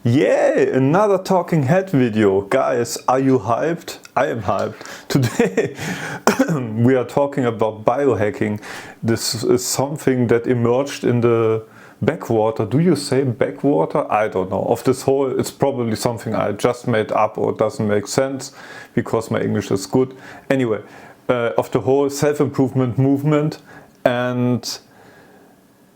Yeah, another talking head video. Guys, are you hyped? I am hyped. Today we are talking about biohacking. This is something that emerged in the backwater. Do you say backwater? I don't know. Of this whole, it's probably something I just made up or doesn't make sense because my English is good. Anyway, of the whole self-improvement movement, and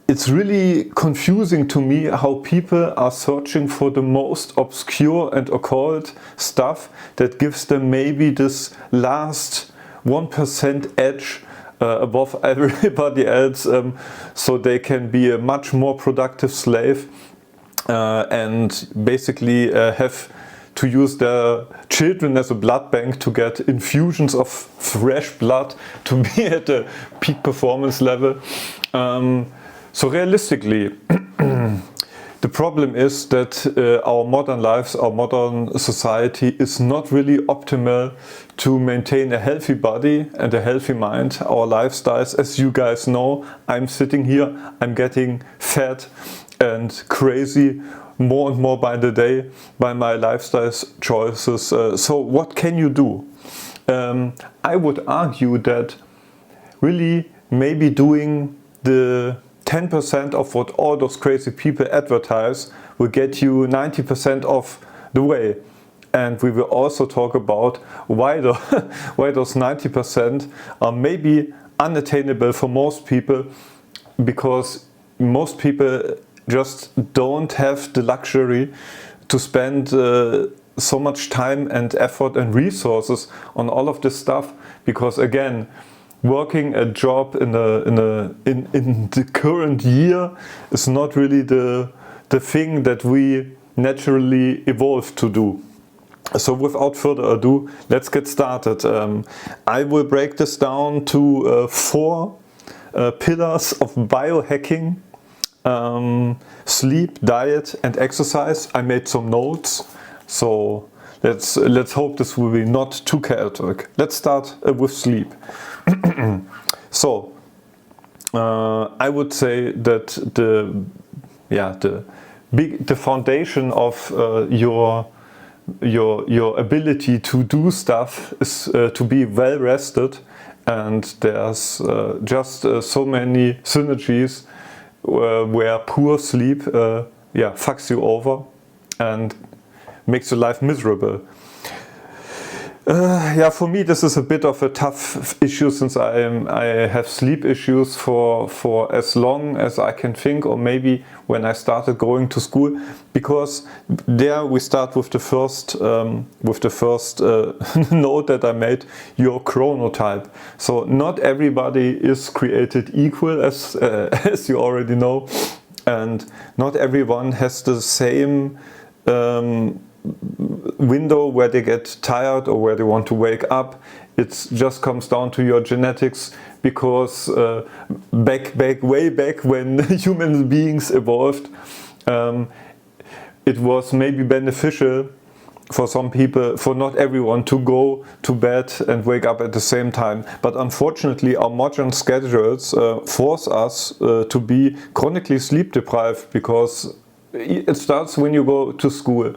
it's really confusing to me how people are searching for the most obscure and occult stuff that gives them maybe this last 1% edge above everybody else, so they can be a much more productive slave and basically have to use their children as a blood bank to get infusions of fresh blood to be at a peak performance level. So realistically, the problem is that our modern lives, our modern society is not really optimal to maintain a healthy body and a healthy mind. Our lifestyles, as you guys know, I'm sitting here, I'm getting fat and crazy more and more by the day by my lifestyle choices. So what can you do? I would argue that really maybe doing the 10% of what all those crazy people advertise will get you 90% of the way. And we will also talk about why those 90% are maybe unattainable for most people, because most people just don't have the luxury to spend so much time and effort and resources on all of this stuff, because again, working a job in the current year is not really the thing that we naturally evolved to do. So without further ado, let's get started. I will break this down to 4 pillars of biohacking: sleep, diet, and exercise. I made some notes, so let's hope this will be not too chaotic. Let's start with sleep. So I would say that the foundation of your ability to do stuff is to be well rested, and there's just so many synergies where poor sleep fucks you over and makes your life miserable. For me this is a bit of a tough issue, since I have sleep issues for as long as I can think, or maybe when I started going to school, because there we start with the first note that I made: your chronotype. So not everybody is created equal, as you already know, and not everyone has the same window where they get tired or where they want to wake up. It just comes down to your genetics, because way back when human beings evolved, it was maybe beneficial for some people, for not everyone, to go to bed and wake up at the same time. But unfortunately our modern schedules force us to be chronically sleep deprived, because it starts when you go to school.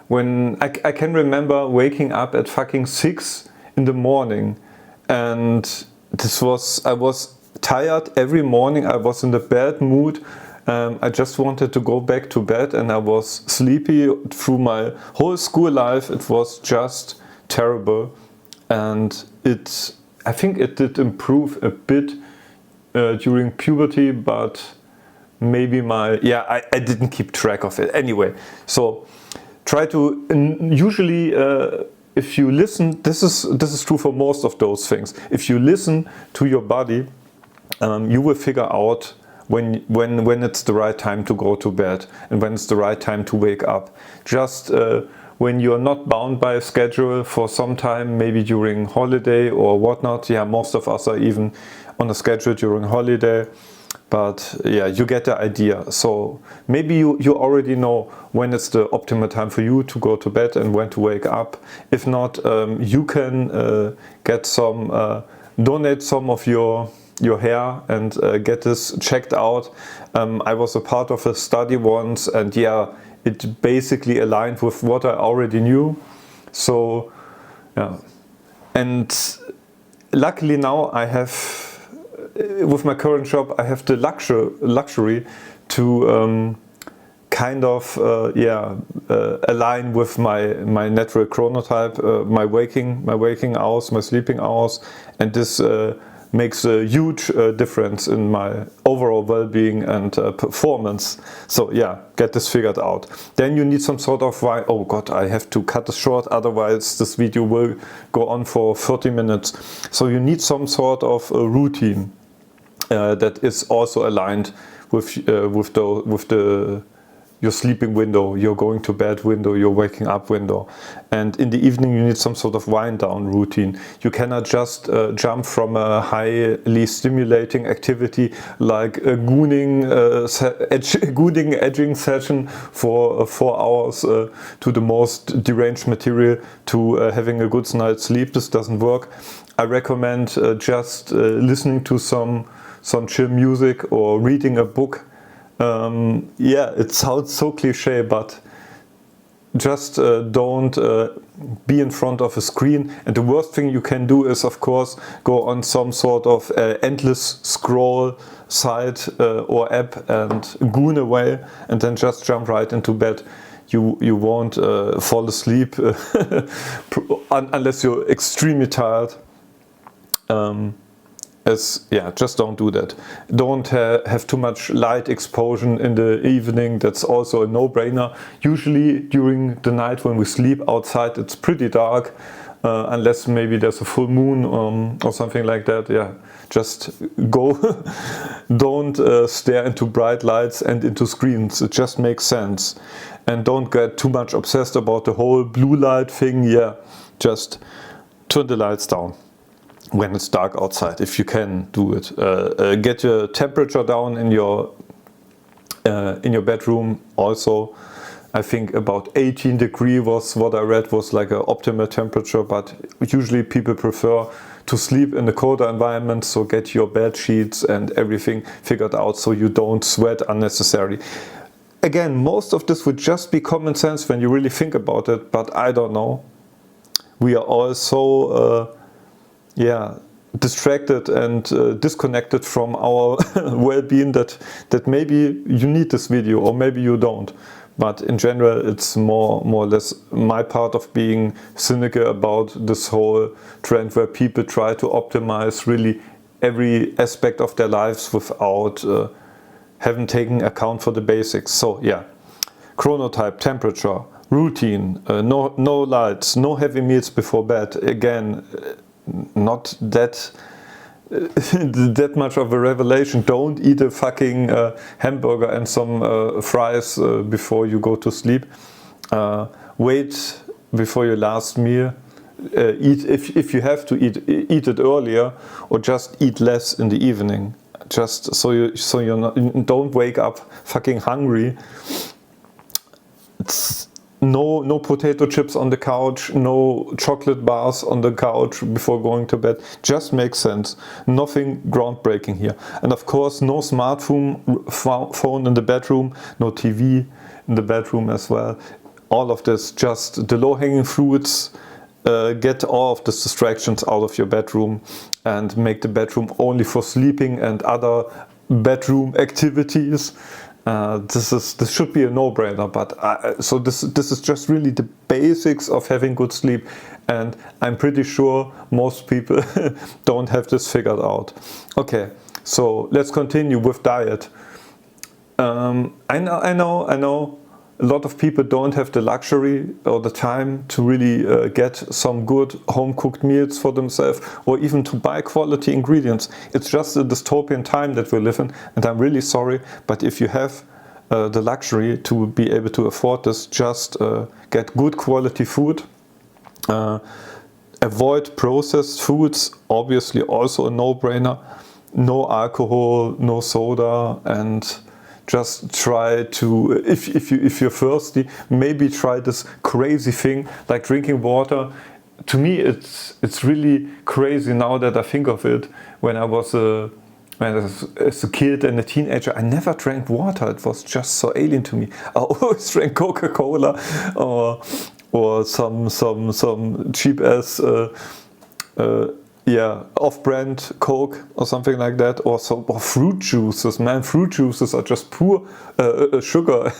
When I can remember waking up at fucking 6 in the morning, and I was tired every morning. I was in the bad mood. I just wanted to go back to bed, and I was sleepy through my whole school life. It was just terrible, and I think it did improve a bit during puberty, but maybe I didn't keep track of it. Anyway, so try to, usually if you listen, this is true for most of those things. If you listen to your body, you will figure out when it's the right time to go to bed and when it's the right time to wake up. Just when you're not bound by a schedule for some time, maybe during holiday or whatnot. Yeah, most of us are even on a schedule during holiday. But yeah, you get the idea. So maybe you already know when it's the optimal time for you to go to bed and when to wake up. If not, you can get donate some of your hair and get this checked out. I was a part of a study once, and yeah, it basically aligned with what I already knew. So yeah, and luckily now I have, with my current job, I have the luxury to kind of align with my natural chronotype, my waking hours, my sleeping hours, and this makes a huge difference in my overall well-being and performance. So yeah, get this figured out. Then you need some sort of, oh god, I have to cut this short, otherwise this video will go on for 30 minutes. So you need some sort of a routine that is also aligned with your sleeping window, your going to bed window, your waking up window. And in the evening you need some sort of wind down routine. You cannot just jump from a highly stimulating activity like a gooning edging session for 4 hours to the most deranged material to having a good night's sleep. This doesn't work. I recommend just listening to some chill music or reading a book. Yeah, it sounds so cliche, but just don't be in front of a screen. And the worst thing you can do is, of course, go on some sort of endless scroll site or app and goon away and then just jump right into bed. You won't fall asleep unless you're extremely tired. Just don't do that. Don't have too much light exposure in the evening. That's also a no-brainer. Usually during the night when we sleep outside, it's pretty dark, unless maybe there's a full moon or something like that. Yeah, just go. Don't stare into bright lights and into screens. It just makes sense. And don't get too much obsessed about the whole blue light thing. Yeah, just turn the lights down when it's dark outside, if you can do it. Get your temperature down in your bedroom. Also, I think about 18 degrees was what I read was like an optimal temperature, but usually people prefer to sleep in a colder environment, so get your bed sheets and everything figured out so you don't sweat unnecessarily. Again, most of this would just be common sense when you really think about it, but I don't know. We are all so distracted and disconnected from our well-being that maybe you need this video or maybe you don't. But in general, it's more or less my part of being cynical about this whole trend where people try to optimize really every aspect of their lives without having taken account for the basics. So yeah, chronotype, temperature, routine, no lights, no heavy meals before bed. Again, not that much of a revelation. Don't eat a fucking hamburger and some fries before you go to sleep. Wait before your last meal. Eat if you have to eat it earlier, or just eat less in the evening. Just so you're not, don't wake up fucking hungry. No potato chips on the couch, no chocolate bars on the couch before going to bed. Just makes sense. Nothing groundbreaking here. And of course, no phone in the bedroom, no TV in the bedroom as well. All of this, just the low-hanging fruits. Get all of the distractions out of your bedroom and make the bedroom only for sleeping and other bedroom activities. This should be a no-brainer, but so this is just really the basics of having good sleep, and I'm pretty sure most people don't have this figured out. Okay, so let's continue with diet. I know a lot of people don't have the luxury or the time to really get some good home-cooked meals for themselves, or even to buy quality ingredients. It's just a dystopian time that we live in, and I'm really sorry, but if you have the luxury to be able to afford this, just get good quality food. Avoid processed foods, obviously also a no-brainer. No alcohol, no soda, and just try to, if you're thirsty, maybe try this crazy thing like drinking water. To me, it's really crazy now that I think of it. When I was a as a kid and a teenager, I never drank water. It was just so alien to me. I always drank Coca-Cola or some cheap ass off-brand Coke or something like that, or fruit juices. Man, fruit juices are just pure sugar.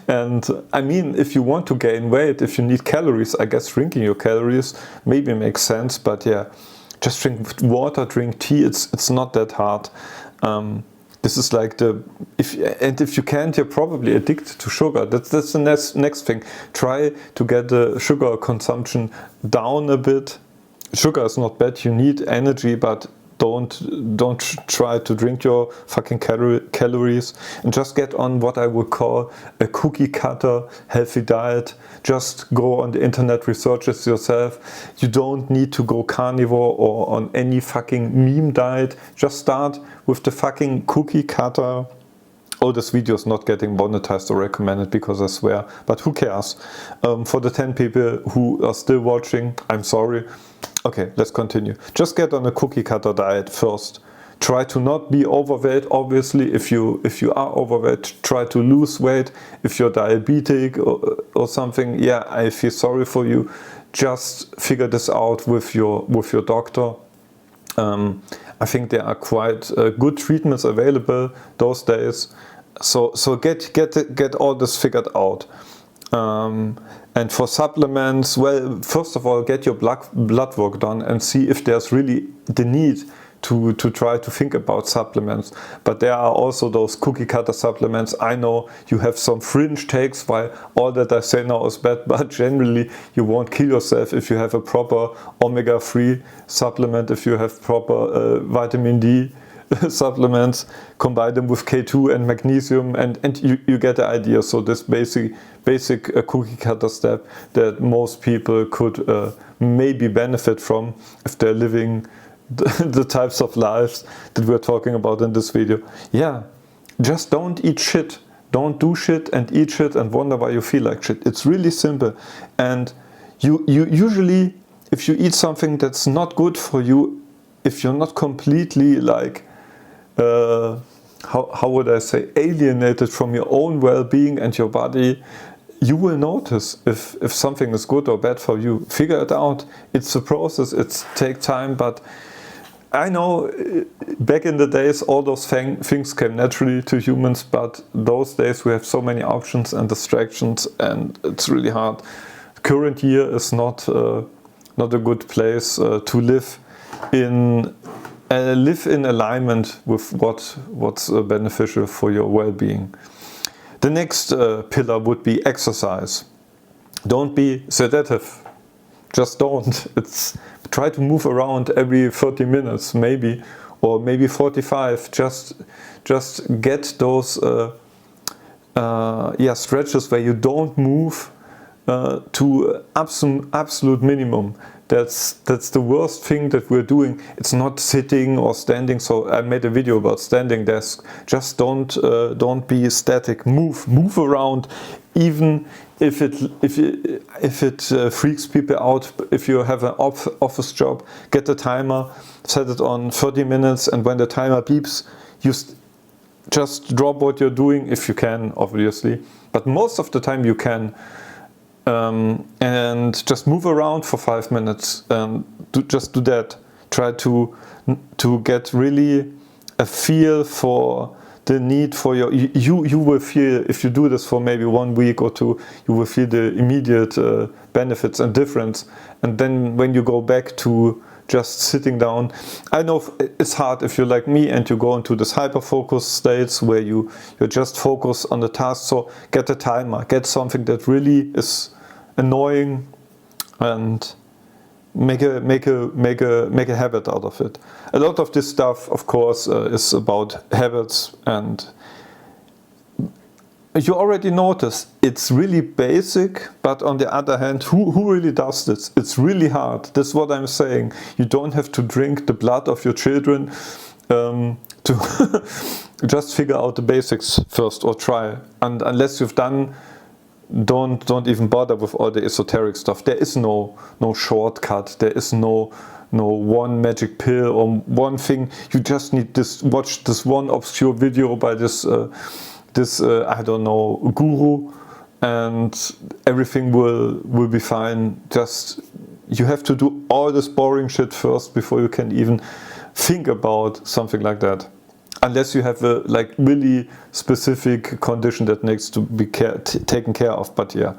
And I mean, if you want to gain weight, if you need calories, I guess drinking your calories maybe makes sense. But yeah, just drink water, drink tea. It's not that hard. This is like if you can't, you're probably addicted to sugar. That's the next thing. Try to get the sugar consumption down a bit. Sugar is not bad. You need energy, but don't try to drink your fucking calories, and just get on what I would call a cookie cutter healthy diet. Just go on the internet, research it yourself. You don't need to go carnivore or on any fucking meme diet. Just start with the fucking cookie cutter. Oh, this video is not getting monetized or recommended because I swear, but who cares? For the 10 people who are still watching, I'm sorry. Okay, let's continue. Just get on a cookie cutter diet first. Try to not be overweight. Obviously, if you are overweight, try to lose weight. If you're diabetic or something, yeah, I feel sorry for you. Just figure this out with your doctor. I think there are quite good treatments available those days. So get all this figured out. And for supplements, well, first of all, get your blood work done and see if there's really the need to try to think about supplements. But there are also those cookie cutter supplements. I know you have some fringe takes, while all that I say now is bad, but generally you won't kill yourself if you have a proper omega-3 supplement, if you have proper vitamin D supplements, combine them with K2 and magnesium, and you get the idea. So this basic cookie cutter step that most people could maybe benefit from if they're living the types of lives that we're talking about in this video. Yeah, just don't eat shit. Don't do shit and eat shit and wonder why you feel like shit. It's really simple. And you usually, if you eat something that's not good for you, if you're not completely like how would I say, alienated from your own well-being and your body, you will notice if something is good or bad for you. Figure it out. It's a process. It takes time, but I know back in the days all those things came naturally to humans, but those days we have so many options and distractions, and it's really hard. Current year is not a good place to live in. Live in alignment with what's beneficial for your well-being. The next pillar would be exercise. Don't be sedative. Just don't. Try to move around every 30 minutes, maybe, or maybe 45. Just get those stretches where you don't move to absolute minimum. That's the worst thing that we're doing. It's not sitting or standing. So I made a video about standing desk. Just don't be static. Move around, even if it freaks people out. If you have an office job, get a timer, set it on 30 minutes, and when the timer beeps, you just drop what you're doing if you can, obviously. But most of the time you can. And just move around for 5 minutes. Just do that. Try to get really a feel for the need for you will feel, if you do this for maybe 1 week or 2, you will feel the immediate benefits and difference. And then when you go back to just sitting down, I know it's hard if you're like me and you go into this hyper-focus states where you just focus on the task. So get a timer, get something that really is annoying, and make a habit out of it. A lot of this stuff, of course, is about habits, and you already noticed it's really basic, but on the other hand, who really does this? It's really hard. That's what I'm saying. You don't have to drink the blood of your children to just figure out the basics first, or try. And unless you've done don't even bother with all the esoteric stuff. There is no shortcut. There is no one magic pill or one thing. You just need watch this one obscure video by this I don't know, guru, and everything will be fine. Just you have to do all this boring shit first before you can even think about something like that. Unless you have a like really specific condition that needs to be taken care of. But yeah.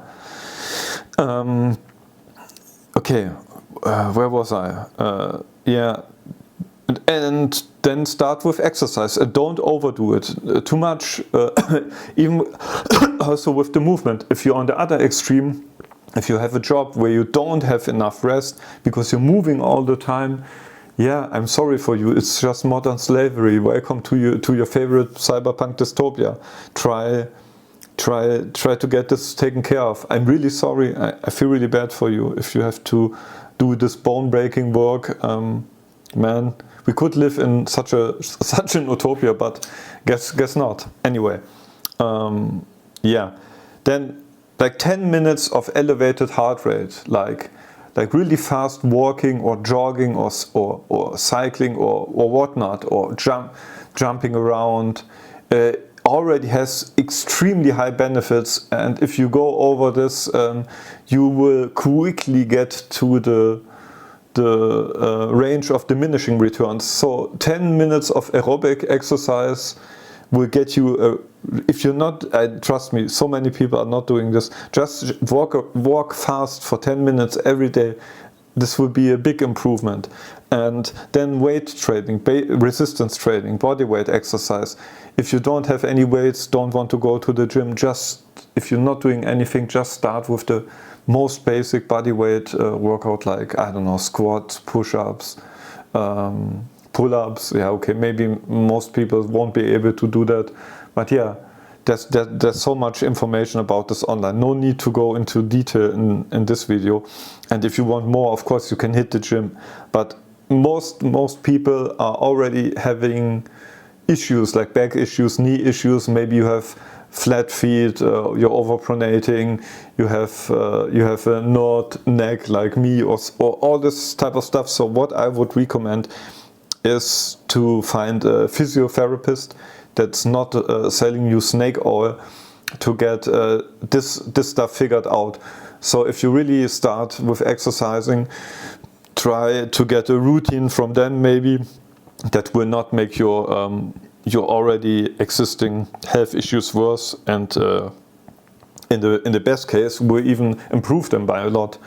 Okay, where was I? Yeah. And then start with exercise. Don't overdo it too much. Even also with the movement. If you're on the other extreme, if you have a job where you don't have enough rest because you're moving all the time, yeah, I'm sorry for you. It's just modern slavery. Welcome to your favorite cyberpunk dystopia. Try to get this taken care of. I'm really sorry. I feel really bad for you if you have to do this bone-breaking work. Man, we could live in such an utopia, but guess not. Anyway, yeah. Then like 10 minutes of elevated heart rate, like really fast walking or jogging or cycling or whatnot, or jumping around, already has extremely high benefits. And if you go over this, you will quickly get to the range of diminishing returns. So 10 minutes of aerobic exercise will get you, if you're not, trust me, so many people are not doing this, just walk fast for 10 minutes every day. This will be a big improvement. And then weight training, resistance training, body weight exercise. If you don't have any weights, don't want to go to the gym, just, if you're not doing anything, just start with the most basic body weight workout, like, I don't know, squats, push-ups, pull-ups. Yeah, okay, maybe most people won't be able to do that, but yeah, there's so much information about this online. No need to go into detail in this video. And if you want more, of course, you can hit the gym. But most people are already having issues like back issues, knee issues. Maybe you have flat feet, you're overpronating, you have a knot neck like me, or all this type of stuff. So what I would recommend is to find a physiotherapist that's not selling you snake oil, to get this stuff figured out. So if you really start with exercising, try to get a routine from them, maybe, that will not make your already existing health issues worse, and in the best case will even improve them by a lot.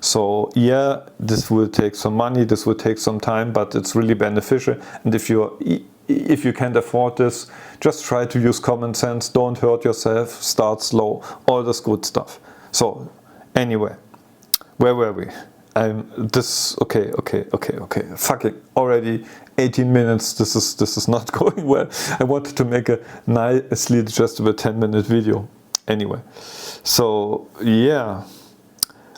So yeah, this will take some money, this will take some time, but it's really beneficial. And if you can't afford this, just try to use common sense. Don't hurt yourself, start slow, all this good stuff. So anyway, where were we? Okay. Fucking already 18 minutes. This is not going well. I wanted to make a nicely adjustable 10-minute video. Anyway, so yeah.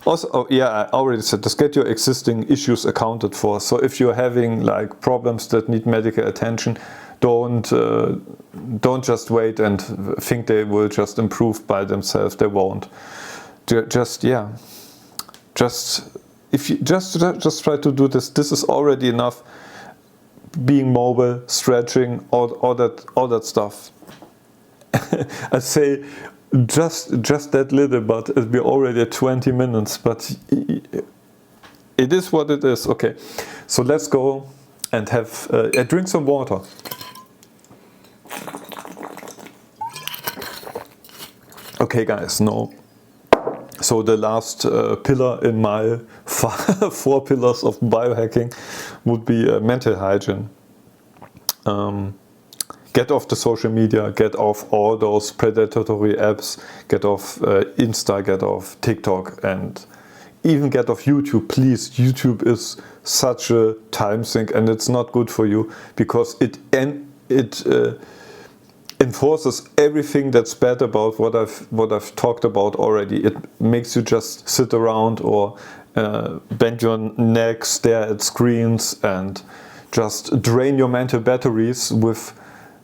Also, oh, yeah, I already said, just get your existing issues accounted for. So if you're having like problems that need medical attention, don't just wait and think they will just improve by themselves. They won't. Just if you just try to do this. This is already enough. Being mobile, stretching, all that stuff. I say just that little, but we're already at 20 minutes. But it is what it is. Okay, so let's go and have drink some water. Okay, guys. No. So the last pillar in my 4 pillars of biohacking would be mental hygiene. Get off the social media, get off all those predatory apps, get off Insta, get off TikTok, and even get off YouTube. Please, YouTube is such a time sink, and it's not good for you, because it enforces everything that's bad about what I've talked about already. It makes you just sit around or bend your neck, stare at screens, and just drain your mental batteries with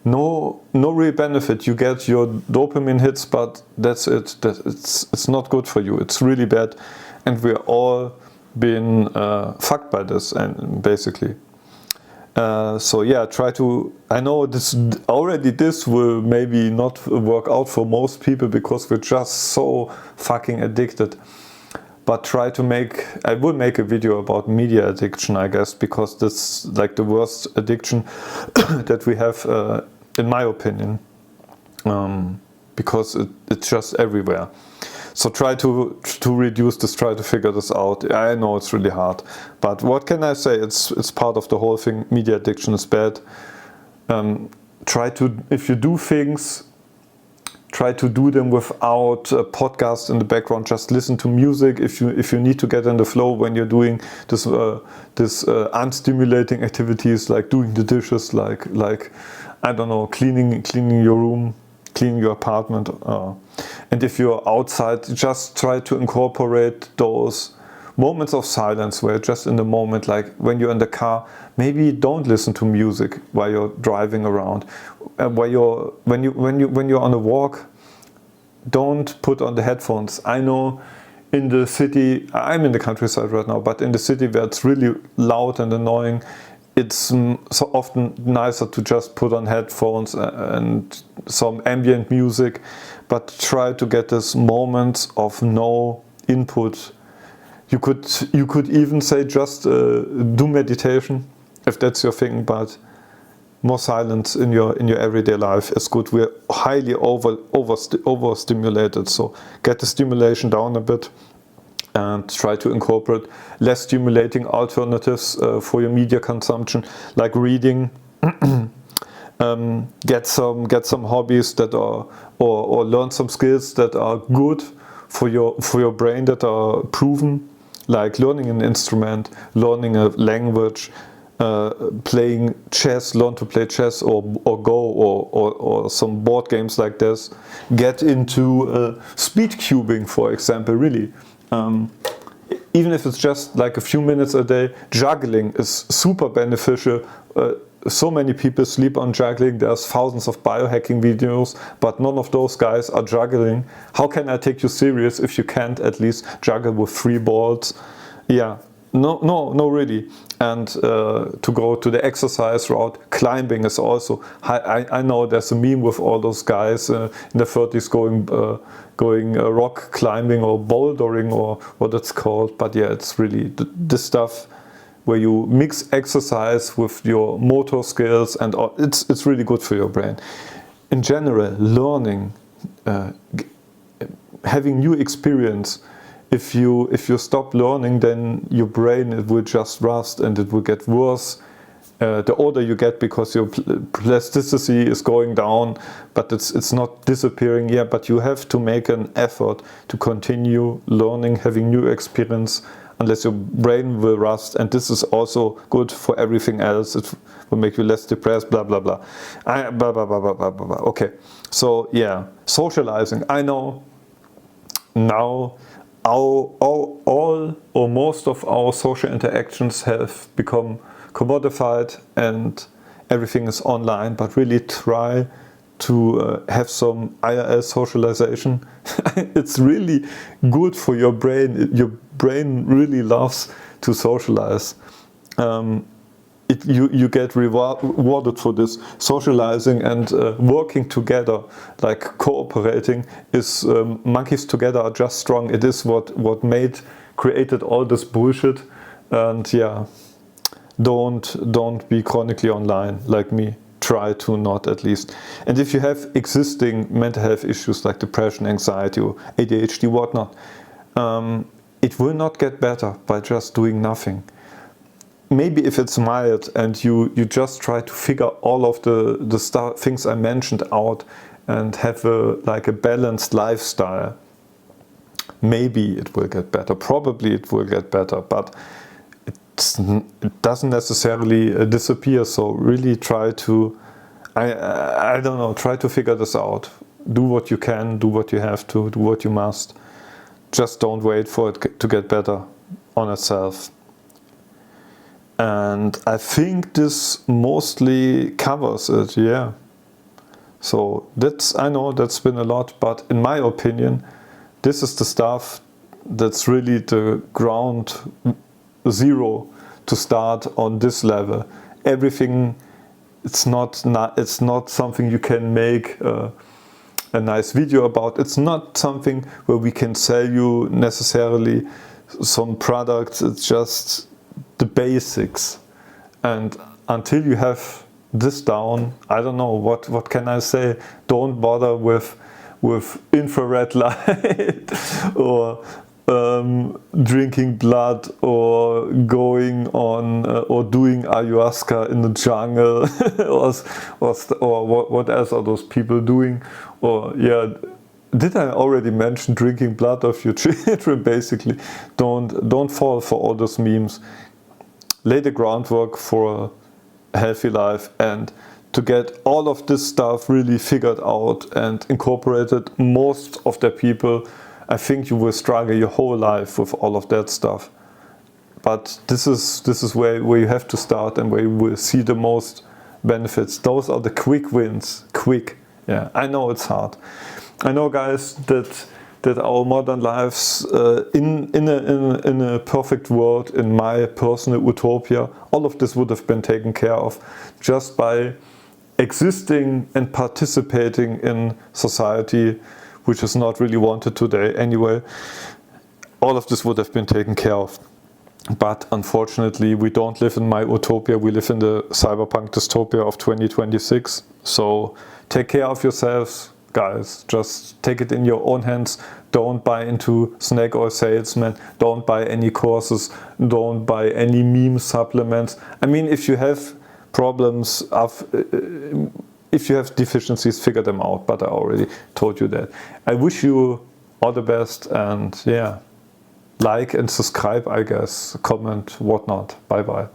no real benefit. You get your dopamine hits, but that's it. It's not good for you. It's really bad, and we're all been fucked by this, and basically. So yeah, try to. I know this will maybe not work out for most people because we're just so fucking addicted. But try to make. I will make a video about media addiction, I guess, because this is like the worst addiction that we have, in my opinion, because it's just everywhere. So try to reduce this, try to figure this out. I know it's really hard, but what can I say? It's part of the whole thing. Media addiction is bad. Try to, if you do things, try to do them without a podcast in the background. Just listen to music. If you need to get in the flow when you're doing this unstimulating activities like doing the dishes, like I don't know, cleaning your room, cleaning your apartment. And if you're outside, just try to incorporate those moments of silence where just in the moment, like when you're in the car, maybe don't listen to music while you're driving around. When you're on a walk, don't put on the headphones. I know in the city, I'm in the countryside right now, but in the city where it's really loud and annoying, it's so often nicer to just put on headphones and some ambient music, but try to get this moments of no input. You could even say just do meditation if that's your thing, but more silence in your everyday life is good. We're highly overstimulated, so get the stimulation down a bit and try to incorporate less stimulating alternatives for your media consumption, like reading. Get some hobbies that are or learn some skills that are good for your brain, that are proven, like learning an instrument, learning a language, playing chess, learn to play chess or Go or some board games like this. Get into speed cubing, for example, really. Even if it's just like a few minutes a day, juggling is super beneficial. So many people sleep on juggling. There's thousands of biohacking videos, but none of those guys are juggling. How can I take you serious if you can't at least juggle with 3 balls? Yeah, no, really. And to go to the exercise route, climbing is also. I know there's a meme with all those guys in the 30s going rock climbing or bouldering or what it's called. But yeah, it's really this stuff where you mix exercise with your motor skills, and it's really good for your brain. In general, learning, having new experience. If you stop learning, then your brain, it will just rust and it will get worse. The older you get, because your plasticity is going down, but it's not disappearing yet. But you have to make an effort to continue learning, having new experience, unless your brain will rust. And this is also good for everything else. It will make you less depressed, blah blah blah. Blah blah blah blah blah blah. Okay, so yeah, socializing. I know now. All or most of our social interactions have become commodified and everything is online, but really try to have some IRL socialization. It's really good for your brain. Your brain really loves to socialize. You get rewarded for this socializing and working together, like cooperating is monkeys together are just strong. It is what created all this bullshit. And yeah, don't be chronically online like me. Try to not, at least. And if you have existing mental health issues like depression, anxiety or ADHD, whatnot, it will not get better by just doing nothing. Maybe if it's mild and you just try to figure all of the things I mentioned out and have a balanced lifestyle, maybe it will get better. Probably it will get better, but it doesn't necessarily disappear. So really try to, I don't know, try to figure this out. Do what you can, do what you have to, do what you must. Just don't wait for it to get better on itself. And I think this mostly covers it, yeah. So I know that's been a lot, but in my opinion, this is the stuff that's really the ground zero to start on this level. Everything, it's not something you can make a nice video about. It's not something where we can sell you necessarily some products. It's just the basics. And until you have this down, I don't know, what can I say? Don't bother with infrared light or drinking blood or going on or doing ayahuasca in the jungle or what else are those people doing? Or yeah, did I already mention drinking blood of your children? Basically, don't fall for all those memes. Lay the groundwork for a healthy life, and to get all of this stuff really figured out and incorporated, most of the people, I think you will struggle your whole life with all of that stuff. But this is where you have to start and where you will see the most benefits. Those are the quick wins. Quick. Yeah, I know it's hard. I know, guys, that our modern lives in a perfect world, in my personal utopia, all of this would have been taken care of just by existing and participating in society, which is not really wanted today anyway. All of this would have been taken care of. But unfortunately, we don't live in my utopia, we live in the cyberpunk dystopia of 2026. So take care of yourselves, guys. Just take it in your own hands. Don't buy into snake oil salesmen. Don't buy any courses. Don't buy any meme supplements. I mean, if you have problems, if you have deficiencies, figure them out. But I already told you that. I wish you all the best, and yeah, like and subscribe, I guess, comment, whatnot. Bye bye.